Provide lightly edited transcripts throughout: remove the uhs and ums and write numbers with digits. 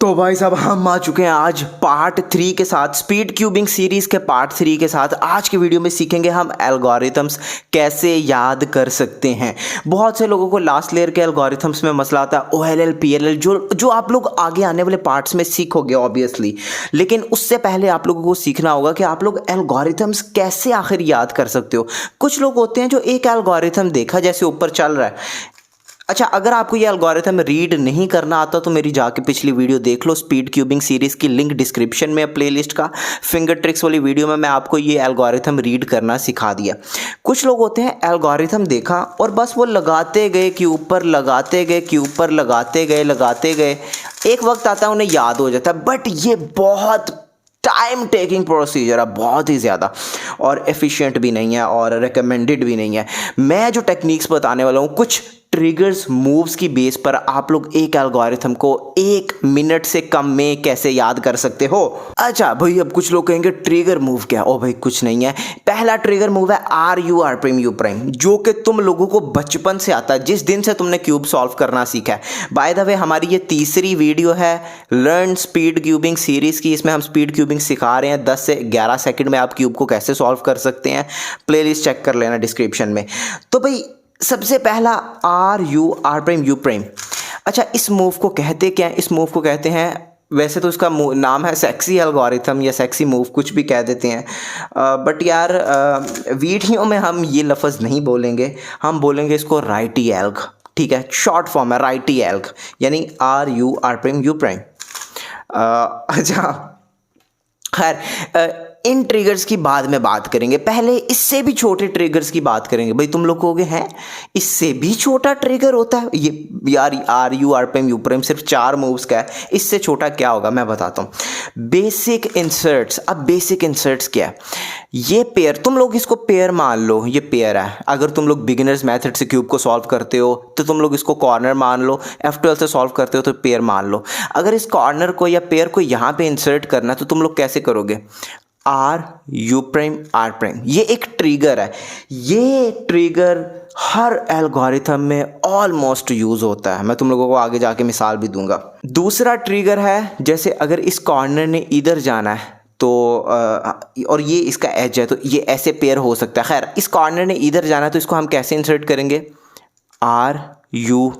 तो भाई साहब हम आ चुके हैं आज पार्ट 3 के साथ, स्पीड क्यूबिंग सीरीज के पार्ट 3 के साथ। आज के वीडियो में सीखेंगे हम एल्गोरिथम्स कैसे याद कर सकते हैं। बहुत से लोगों को लास्ट लेयर के एल्गोरिथम्स में मसला आता है, OLL PLL जो आप लोग आगे आने वाले पार्ट्स में सीखोगे ऑब्वियसली। लेकिन उससे पहले आप लोगों को सीखना होगा कि आप लोग एल्गोरिथम्स कैसे आखिर याद कर सकते हो। कुछ लोग होते हैं जो एक एल्गोरिथम देखा जैसे ऊपर चल रहा है। अच्छा, अगर आपको ये एल्गोरिथम रीड नहीं करना आता तो मेरी जाके पिछली वीडियो देख लो, स्पीड क्यूबिंग सीरीज की लिंक डिस्क्रिप्शन में, प्लेलिस्ट का फिंगर ट्रिक्स वाली वीडियो में मैं आपको ये एल्गोरिथम रीड करना सिखा दिया। कुछ लोग होते हैं एल्गोरिथम देखा और बस वो लगाते गए कि ऊपर, लगाते गए कि ऊपर, लगाते गए। एक वक्त आता है उन्हें याद हो जाता है, बट ये बहुत टाइम टेकिंग प्रोसीजर है, बहुत ही ज़्यादा, और एफिशिएंट भी नहीं है और रिकमेंडेड भी नहीं है। मैं जो टेक्निक्स बताने वाला हूँ, कुछ ट्रिगर्स मूव्स की बेस पर आप लोग एक एल्गोरिथम को 1 मिनट से कम में कैसे याद कर सकते हो। अच्छा भाई, अब कुछ लोग कहेंगे ट्रिगर मूव क्या? ओ भाई कुछ नहीं है। पहला ट्रिगर मूव है RU', जो कि तुम लोगों को बचपन से आता है, जिस दिन से तुमने क्यूब सॉल्व करना सीखा है। बाय द वे हमारी ये तीसरी वीडियो है लर्न स्पीड क्यूबिंग सीरीज की। इसमें हम स्पीड क्यूबिंग सिखा रहे हैं, 10 से 11 सेकंड में आप क्यूब को कैसे सॉल्व कर सकते हैं। प्लेलिस्ट चेक कर लेना डिस्क्रिप्शन में। तो भाई सबसे पहला RU'। अच्छा, इस मूव को कहते क्या है? इस मूव को कहते हैं, वैसे तो इसका नाम है सेक्सी एल्गोरिथम या सेक्सी मूव, कुछ भी कह देते हैं, बट यार वीडियो में हम ये लफ्ज़ नहीं बोलेंगे, हम बोलेंगे इसको राइटी एल्ग। ठीक है, शॉर्ट फॉर्म है राइटी एल्ग, यानी RU'। अच्छा खैर, इन ट्रिगर्स की बाद में बात करेंगे, पहले इससे भी छोटे ट्रिगर्स की बात करेंगे। भाई तुम लोग कहोगे हैं इससे भी छोटा ट्रिगर होता है? ये यार RU', सिर्फ 4 मूव्स का है, इससे छोटा क्या होगा मैं बताता हूँ। Basic inserts. अब बेसिक इंसर्ट्स क्या है? ये पेयर, तुम लोग इसको पेयर मान लो, ये पेयर है। अगर तुम लोग बिगिनर्स मेथड से क्यूब को सॉल्व करते हो तो तुम लोग इसको कॉर्नर मान लो, F12 से सॉल्व करते हो तो पेयर मान लो। अगर इस कॉर्नर को या पेयर को यहाँ पे इंसर्ट करना है तो तुम लोग कैसे करोगे? RU', ये एक ट्रिगर है। ये ट्रिगर हर एल्गोरिथम में ऑलमोस्ट यूज होता है। मैं तुम लोगों को आगे जाके मिसाल भी दूंगा। दूसरा ट्रिगर है, जैसे अगर इस कॉर्नर ने इधर जाना है तो और ये इसका एज है तो ये ऐसे पेयर हो सकता है। खैर, इस कॉर्नर ने इधर जाना है तो इसको हम कैसे इंसर्ट करेंगे? RU'।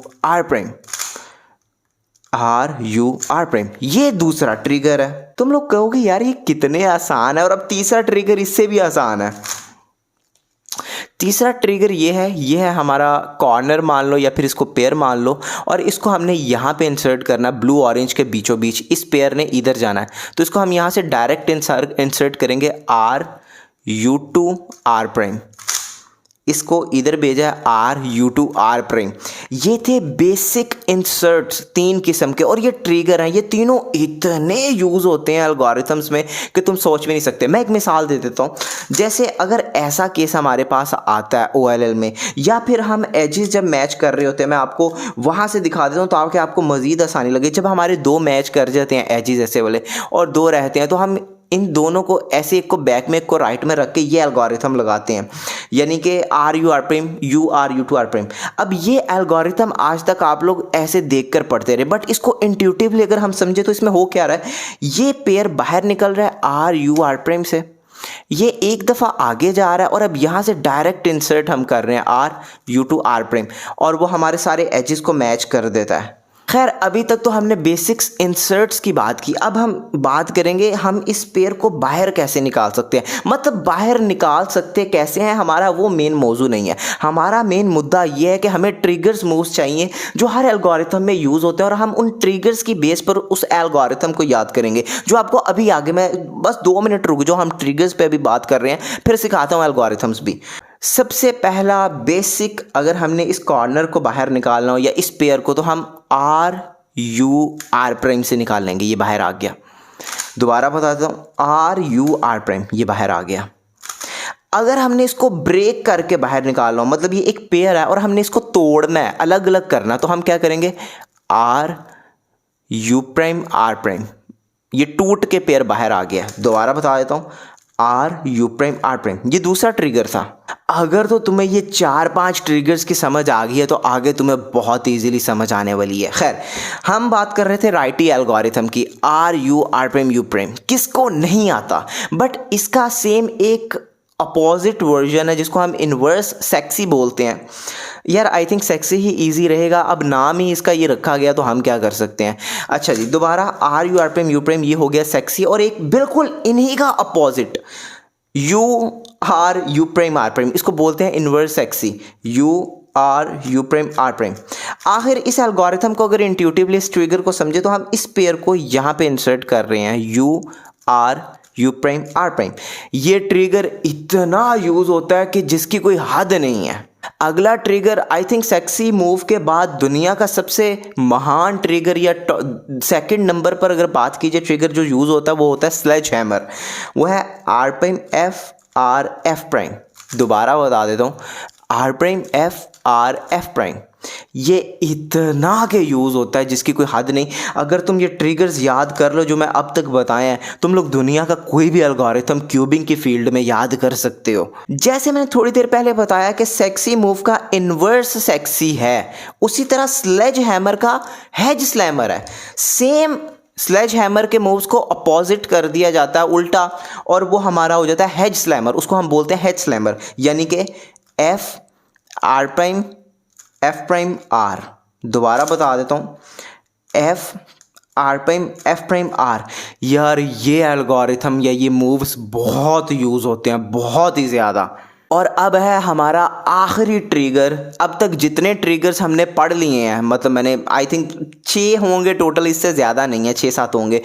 ये दूसरा ट्रिगर है। तुम लोग कहोगे यार ये कितने आसान है, और अब तीसरा ट्रिगर इससे भी आसान है। तीसरा ट्रिगर ये है हमारा कॉर्नर मान लो या फिर इसको पेयर मान लो, और इसको हमने यहाँ पे इंसर्ट करना, ब्लू ऑरेंज के बीचों बीच। इस पेयर ने इधर जाना है तो इसको हम यहाँ से डायरेक्ट इंसर्ट करेंगे RU'। इसको इधर भेजा है RU'। ये थे बेसिक इंसर्ट्स 3 किस्म के, और ये ट्रिगर हैं। ये तीनों इतने यूज होते हैं एल्गोरिथम्स में कि तुम सोच भी नहीं सकते। मैं एक मिसाल दे देता हूँ। जैसे अगर ऐसा केस हमारे पास आता है OLL में, या फिर हम एजेस जब मैच कर रहे होते हैं, मैं आपको वहाँ से दिखा देता हूँ ताकि आपको मज़ीद आसानी लगे। जब हमारे 2 मैच कर जाते हैं एजेस ऐसे वाले और 2 रहते हैं, तो हम इन दोनों को ऐसे, एक को बैक में एक को राइट में रख के ये एल्गोरिथम लगाते हैं, यानी कि RU'। अब ये एल्गोरिथम आज तक आप लोग ऐसे देखकर पढ़ते रहे, बट इसको इंट्यूटिवली अगर हम समझे तो इसमें हो क्या रहा है? ये पेयर बाहर निकल रहा है RU' से, ये एक दफ़ा आगे जा रहा है और अब यहाँ से डायरेक्ट इंसर्ट हम कर रहे हैं RU', और वो हमारे सारे एजेस को मैच कर देता है। खैर, अभी तक तो हमने बेसिक्स इंसर्ट्स की बात की। अब हम बात करेंगे हम इस पेयर को बाहर कैसे निकाल सकते हैं। मतलब बाहर निकाल सकते कैसे हैं, हमारा वो मेन मौजू नहीं है। हमारा मेन मुद्दा ये है कि हमें ट्रिगर्स मूव्स चाहिए जो हर एल्गोरिथम में यूज़ होते हैं, और हम उन ट्रिगर्स की बेस पर उस एल्गोरिथम को याद करेंगे, जो आपको अभी आगे, मैं बस 2 मिनट रुक जाओ, हम ट्रिगर्स पर भी बात कर रहे हैं, फिर सिखाता हूँ एल्गोरिथम्स भी। सबसे पहला बेसिक, अगर हमने इस कॉर्नर को बाहर निकालना हो या इस पेयर को, तो हम RU', से निकाल लेंगे। ये बाहर आ गया। दोबारा बताता हूँ, RU', ये बाहर आ गया। अगर हमने इसको ब्रेक करके बाहर निकालना हो, मतलब ये एक पेयर है और हमने इसको तोड़ना है, अलग अलग करना, तो हम क्या करेंगे? RU'। ये टूट के पेयर बाहर आ गया। दोबारा बता देता हूँ, R U prime R prime, ये दूसरा ट्रिगर था। अगर तो तुम्हें ये 4-5 ट्रिगर्स की समझ आ गई है तो आगे तुम्हें बहुत इजीली समझ आने वाली है। खैर, हम बात कर रहे थे राइटी एल्गोरिथम की, R U R prime U prime. किसको नहीं आता, बट इसका सेम एक अपोजिट वर्जन है जिसको हम इन्वर्स सेक्सी बोलते हैं। यार आई थिंक सेक्सी ही इजी रहेगा, अब नाम ही इसका ये रखा गया तो हम क्या कर सकते हैं। अच्छा जी, दोबारा R U R prime U prime ये हो गया सेक्सी, और एक बिल्कुल इन्हीं का opposite U R U prime R prime, इसको बोलते हैं inverse sexy, U R U prime R prime. आखिर इस एल्गोरिथम को अगर इंट्यूटिवली इस ट्रिगर को समझे तो हम इस पेयर को यहाँ पे इंसर्ट कर रहे हैं, U R U prime R prime. ये ट्रिगर इतना यूज होता है कि जिसकी कोई हद नहीं है। अगला trigger I think sexy move के बाद दुनिया का सबसे महान ट्रिगर, या सेकंड नंबर पर अगर बात कीजिए ट्रिगर जो यूज होता है वो होता है स्लेज हैमर। वो है R prime F R F prime. दोबारा बता देता हूँ, R prime F R F prime. ये इतना के यूज़ होता है जिसकी कोई हद नहीं। अगर तुम ये ट्रिगर्स याद कर लो जो मैं अब तक बताए हैं, तुम लोग दुनिया का कोई भी एल्गोरिथम क्यूबिंग की फील्ड में याद कर सकते हो। जैसे मैंने थोड़ी देर पहले बताया कि सेक्सी मूव का इन्वर्स सेक्सी है, उसी तरह स्लेज हैमर का हेज स्लैमर है। सेम स्लेज हैमर के मूव्स को अपोजिट कर दिया जाता है उल्टा, और वो हमारा हो जाता है हेज स्लैमर। उसको हम बोलते हैं हेज स्लैमर, यानी कि F R prime F prime R. दोबारा बता देता हूँ, F R prime F prime R. यार ये एल्गोरिथम या ये मूव्स बहुत यूज़ होते हैं, बहुत ही ज़्यादा। और अब है हमारा आखिरी ट्रिगर। अब तक जितने ट्रिगर्स हमने पढ़ लिए हैं, मतलब मैंने आई थिंक 6 होंगे टोटल, इससे ज़्यादा नहीं है, 6-7 होंगे।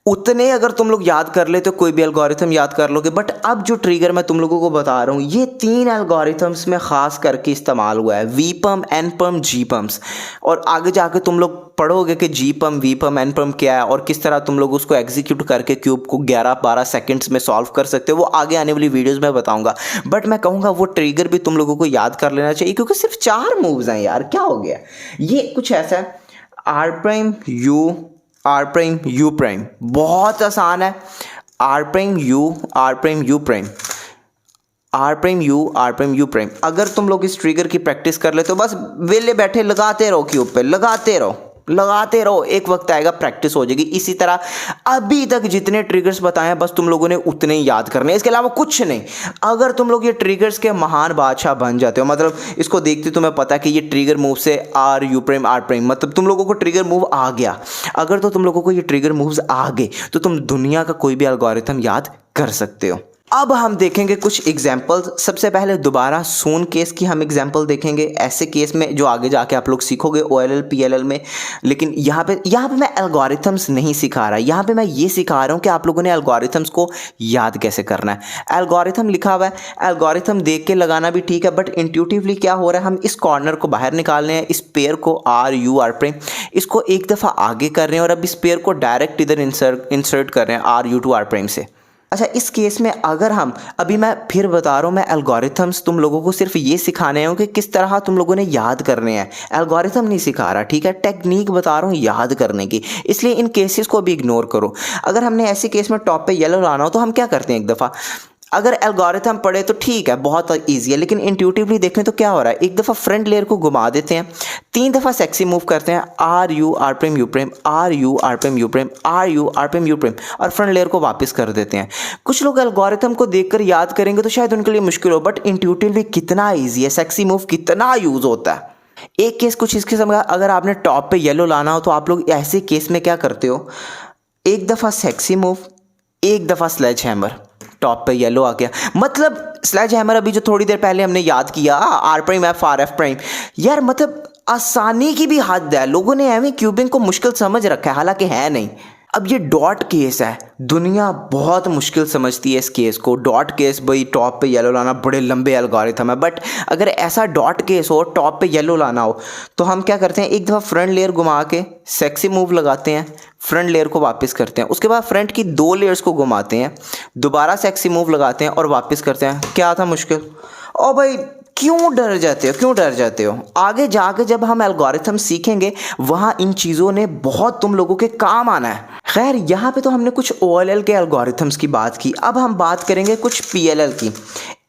उतने अगर तुम लोग याद कर ले तो कोई भी एल्गोरिथम याद कर लोगे। बट अब जो ट्रिगर मैं तुम लोगों को बता रहा हूँ ये 3 एल्गोरिथम्स में ख़ास करके इस्तेमाल हुआ है, वी पम, एन पम, जी पम्स। और आगे जाके तुम लोग पढ़ोगे कि जी पम, वी पम, एन पम क्या है और किस तरह तुम लोग उसको एग्जीक्यूट करके क्यूब को 11-12 सेकेंड्स में सॉल्व कर सकते हो। वो आगे आने वाली वीडियोज़ में बताऊँगा। बट मैं कहूँगा वो ट्रिगर भी तुम लोगों को याद कर लेना चाहिए, क्योंकि सिर्फ 4 मूव्स हैं यार, क्या हो गया। ये कुछ ऐसा है, R prime U R prime U prime, बहुत आसान है। R prime U R prime U prime, R prime U R prime U prime. अगर तुम लोग इस ट्रिगर की प्रैक्टिस कर ले तो बस वेले बैठे लगाते रहो क्यूब पे, लगाते रहो, एक वक्त आएगा प्रैक्टिस हो जाएगी। इसी तरह अभी तक जितने ट्रिगर्स बताए हैं बस तुम लोगों ने उतने ही याद करने, इसके अलावा कुछ नहीं। अगर तुम लोग ये ट्रिगर्स के महान बादशाह बन जाते हो, मतलब इसको देखते तुम्हें पता है कि ये ट्रिगर मूव से R U prime R prime, मतलब तुम लोगों को ट्रिगर मूव आ गया। अगर तो तुम लोगों को ये ट्रिगर मूव्स आ गए तो तुम दुनिया का कोई भी एल्गोरिथम याद कर सकते हो। अब हम देखेंगे कुछ एग्जाम्पल्स। सबसे पहले दोबारा सोन केस की हम एग्जाम्पल देखेंगे, ऐसे केस में जो आगे जाके आप लोग सीखोगे OLL PLL में। लेकिन यहाँ पे मैं एल्गोरिथम्स नहीं सिखा रहा, यहाँ पे मैं ये सिखा रहा हूँ कि आप लोगों ने एल्गोरिथम्स को याद कैसे करना है। एल्गोरिथम लिखा हुआ है, एल्गोरिथम देख के लगाना भी ठीक है, बट इंट्यूटिवली क्या हो रहा है, हम इस कॉर्नर को बाहर निकालने हैं, इस पेयर को आर यू आर प्राइम, इसको एक दफ़ा आगे कर रहे हैं और अब इस पेयर को डायरेक्ट इधर इंसर्ट कर रहे हैं R U two R prime से। अच्छा, इस केस में अगर हम, अभी मैं फिर बता रहा हूँ, मैं एल्गोरिथम्स तुम लोगों को सिर्फ ये सिखाने हैं कि किस तरह तुम लोगों ने याद करने हैं, एल्गोरिथम नहीं सिखा रहा, ठीक है, टेक्निक बता रहा हूँ याद करने की। इसलिए इन केसेस को भी इग्नोर करो। अगर हमने ऐसे केस में टॉप पे येलो लाना हो तो हम क्या करते हैं, एक दफ़ा अगर एल्गोरिथम पढ़े तो ठीक है, बहुत ईजी है, लेकिन इंट्यूटिवली देखें तो क्या हो रहा है, एक दफ़ा फ्रंट लेयर को घुमा देते हैं, 3 दफ़ा सेक्सी मूव करते हैं, R U R prime U prime, R U R prime U prime, R U R prime U prime, और फ्रंट लेयर को वापस कर देते हैं। कुछ लोग एल्गोरिथम को देखकर याद करेंगे तो शायद उनके लिए मुश्किल हो, बट इंट्यूटिवली कितना ईजी है, सेक्सी मूव कितना यूज़ होता है। एक केस कुछ इसके समझ, अगर आपने टॉप पे येलो लाना हो तो आप लोग ऐसे केस में क्या करते हो, एक दफ़ा सेक्सी मूव, एक दफ़ा स्लेज हैमर, टॉप पे येलो आ गया, मतलब स्लेज हैमर अभी जो थोड़ी देर पहले हमने याद किया, R prime F R F prime. यार मतलब आसानी की भी हद है, लोगों ने एवं क्यूबिंग को मुश्किल समझ रखा है, हालांकि है नहीं। अब ये डॉट केस है, दुनिया बहुत मुश्किल समझती है इस केस को। डॉट केस भाई टॉप पे येलो लाना बड़े लंबे एल्गोरिथम है, बट अगर ऐसा डॉट केस हो, टॉप पे येलो लाना हो, तो हम क्या करते हैं, एक दफ़ा फ्रंट लेयर घुमा के सेक्सी मूव लगाते हैं, फ्रंट लेयर को वापस करते हैं, उसके बाद फ्रंट की 2 लेयर्स को घुमाते हैं, दोबारा सेक्सी मूव लगाते हैं और वापस करते हैं। क्या था मुश्किल? ओ भाई क्यों डर जाते हो? आगे जाके जब हम एल्गोरिथम सीखेंगे वहाँ इन चीज़ों ने बहुत तुम लोगों के काम आना है। खैर यहाँ पे तो हमने कुछ OLL के एल्गोरिथम्स की बात की, अब हम बात करेंगे कुछ PLL की।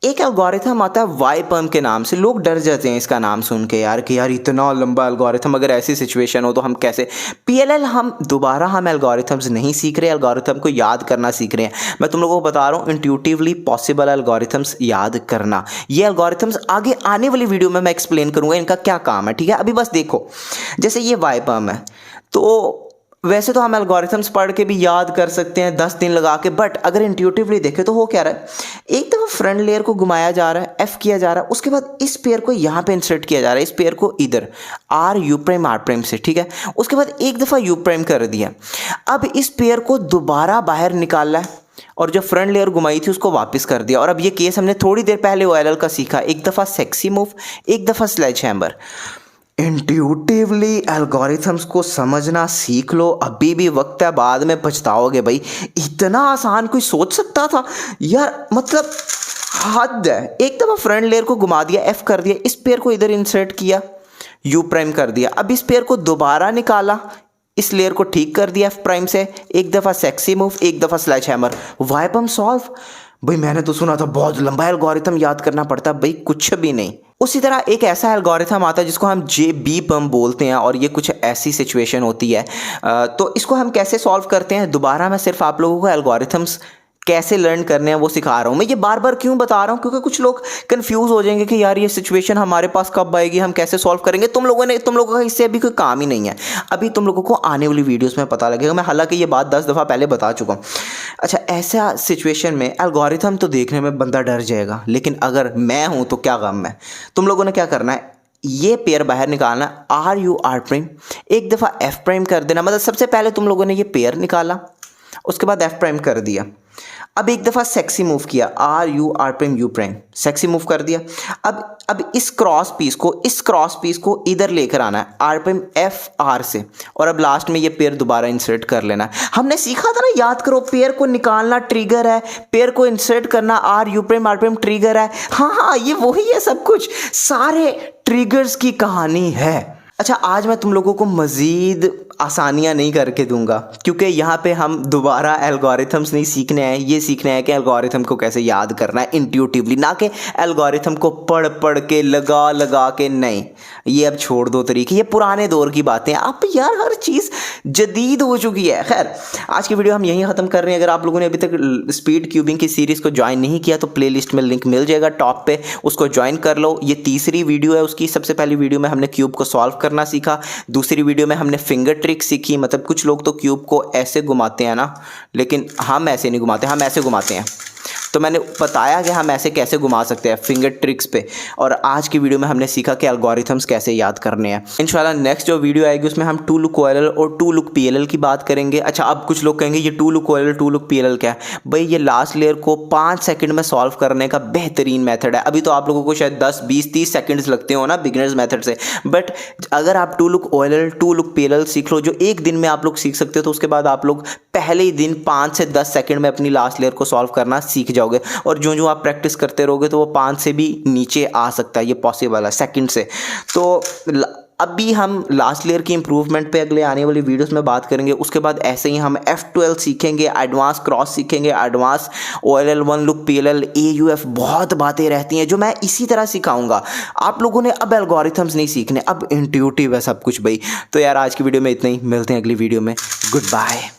एक एल्गोरिथम आता है वाईपर्म के नाम से, लोग डर जाते हैं इसका नाम सुन के यार कि यार इतना लंबा एल्गोरिथम, अगर ऐसी सिचुएशन हो तो हम कैसे। PLL हम एल्गोरिथम्स नहीं सीख रहे, एल्गोरिथम को याद करना सीख रहे हैं। मैं तुम लोगों को बता रहा हूँ इंट्यूटिवली पॉसिबल एल्गोरिथम्स याद करना। ये एल्गोरिथम्स आगे आने वाली वीडियो में मैं एक्सप्लेन करूँगा इनका क्या काम है, ठीक है। अभी बस देखो, जैसे ये वाईपर्म है, तो वैसे तो हम एल्गोरिथम्स पढ़ के भी याद कर सकते हैं 10 दिन लगा के, बट अगर इंट्यूटिवली देखें तो हो क्या रहा है, एक दफ़ा फ्रंट लेयर को घुमाया जा रहा है, F किया जा रहा है, उसके बाद इस पेयर को यहाँ पे इंसर्ट किया जा रहा है, इस पेयर को इधर R' से, ठीक है। उसके बाद एक दफ़ा U' कर दिया, अब इस पेयर को दोबारा बाहर निकाला है और जो फ्रंट लेयर घुमाई थी उसको वापस कर दिया। और अब ये केस हमने थोड़ी देर पहले OLL का सीखा, एक दफ़ा सेक्सी मूव, एक दफ़ा स्लेज हैमर। इंट्यूटिवली एल्गोरिथम्स को समझना सीख लो, अभी भी वक्त है, बाद में पछताओगे भाई। इतना आसान कोई सोच सकता था यार, मतलब हद है। एक दफ़ा फ्रंट लेयर को घुमा दिया, F कर दिया, इस पेयर को इधर इंसर्ट किया, U' कर दिया, अब इस पेयर को दोबारा निकाला, इस लेयर को ठीक कर दिया F' से, एक दफ़ा सेक्सी मूव, एक दफ़ा स्लेज हैमर, वाईपर्म सॉल्व। भाई मैंने तो सुना था बहुत लंबा एल्गोरिथम याद करना पड़ता, भाई कुछ भी नहीं। उसी तरह एक ऐसा एल्गोरिथम आता है जिसको हम JB बम बोलते हैं, और ये कुछ ऐसी सिचुएशन होती है। तो इसको हम कैसे सॉल्व करते हैं, दोबारा मैं सिर्फ आप लोगों को एल्गोरिथम्स कैसे लर्न करने हैं वो सिखा रहा हूँ। मैं ये बार बार क्यों बता रहा हूँ, क्योंकि कुछ लोग कंफ्यूज हो जाएंगे कि यार ये सिचुएशन हमारे पास कब आएगी, हम कैसे सॉल्व करेंगे। तुम लोगों का इससे अभी कोई काम ही नहीं है, अभी तुम लोगों को आने वाली वीडियोस में पता लगेगा। मैं हालांकि ये बात 10 दफ़ा पहले बता चुका हूँ। अच्छा, ऐसा सिचुएशन में एल्गोरिथम तो देखने में बंदा डर जाएगा, लेकिन अगर मैं हूँ तो क्या गम है। तुम लोगों ने क्या करना है, ये पेयर बाहर निकालना, R' एक दफ़ा F' कर देना, मतलब सबसे पहले तुम लोगों ने ये पेयर निकाला, उसके बाद F' कर दिया, अब एक दफ़ा सेक्सी मूव किया, R' सेक्सी मूव कर दिया। अब इस क्रॉस पीस को इधर लेकर आना है, R' से, और अब लास्ट में ये पेयर दोबारा इंसर्ट कर लेना है। हमने सीखा था ना, याद करो, पेयर को निकालना ट्रिगर है, पेयर को इंसर्ट करना R' ट्रिगर है। हाँ, ये वही है, सब कुछ सारे ट्रिगर्स की कहानी है। अच्छा, आज मैं तुम लोगों को मज़ीद आसानियाँ नहीं करके दूंगा, क्योंकि यहाँ पे हम दोबारा एल्गोरिथम्स नहीं सीखने हैं, ये सीखने हैं कि एल्गोरिथम को कैसे याद करना है इंट्यूटिवली, ना कि एल्गोरिथम को पढ़ के लगा के। नहीं, ये अब छोड़ दो तरीके, ये पुराने दौर की बातें हैं। अब यार हर चीज़ जदीद हो चुकी है। खैर, आज की वीडियो हम यहीं ख़त्म कर रहे हैं। अगर आप लोगों ने अभी तक स्पीड क्यूबिंग की सीरीज़ को ज्वाइन नहीं किया तो प्ले लिस्ट में लिंक मिल जाएगा टॉप पे, उसको ज्वाइन कर लो। ये तीसरी वीडियो है उसकी। सबसे पहली वीडियो में हमने क्यूब को सॉल्व करना सीखा, दूसरी वीडियो में हमने फिंगर ट्रिक सीखी। मतलब कुछ लोग तो क्यूब को ऐसे घुमाते हैं ना, लेकिन हम ऐसे नहीं घुमाते, हम ऐसे घुमाते हैं। तो मैंने बताया कि हम ऐसे कैसे घुमा सकते हैं फिंगर ट्रिक्स पे। और आज की वीडियो में हमने सीखा कि एल्गोरिथम्स कैसे याद करने हैं। इंशाल्लाह नेक्स्ट जो वीडियो आएगी उसमें हम 2 लुक OLL और 2 लुक PLL की बात करेंगे। अच्छा, अब कुछ लोग कहेंगे ये 2 लुक OLL 2 लुक PLL क्या है? भाई ये लास्ट लेयर को 5 सेकंड में सॉल्व करने का बेहतरीन मेथड है। अभी तो आप लोगों को शायद 10, 20, 30 सेकंड्स लगते हो ना बिगिनर्स मेथड से, बट अगर आप 2 लुक OLL 2 लुक PLL सीख लो, जो एक दिन में आप लोग सीख सकते हो, तो उसके बाद आप लोग पहले ही दिन 5 से 10 सेकंड में अपनी लास्ट लेयर को सॉल्व करना सीख जाओगे। और जो जो आप प्रैक्टिस करते रहोगे तो वो 5 से भी नीचे आ सकता है, ये पॉसिबल है सेकंड से। तो अभी हम लास्ट लेयर की इंप्रूवमेंट पे अगले आने वाली वीडियोस में बात करेंगे। उसके बाद ऐसे ही हम F12 सीखेंगे, एडवांस क्रॉस सीखेंगे, advance OLL 1 look PLL AUF, बहुत बातें रहती हैं जो मैं इसी तरह सिखाऊंगा। आप लोगों ने अब एल्गोरिथम्स नहीं सीखने, अब इंट्यूटिव है सब कुछ भाई। तो यार आज की वीडियो में इतना ही, मिलते हैं अगली वीडियो में। Good bye.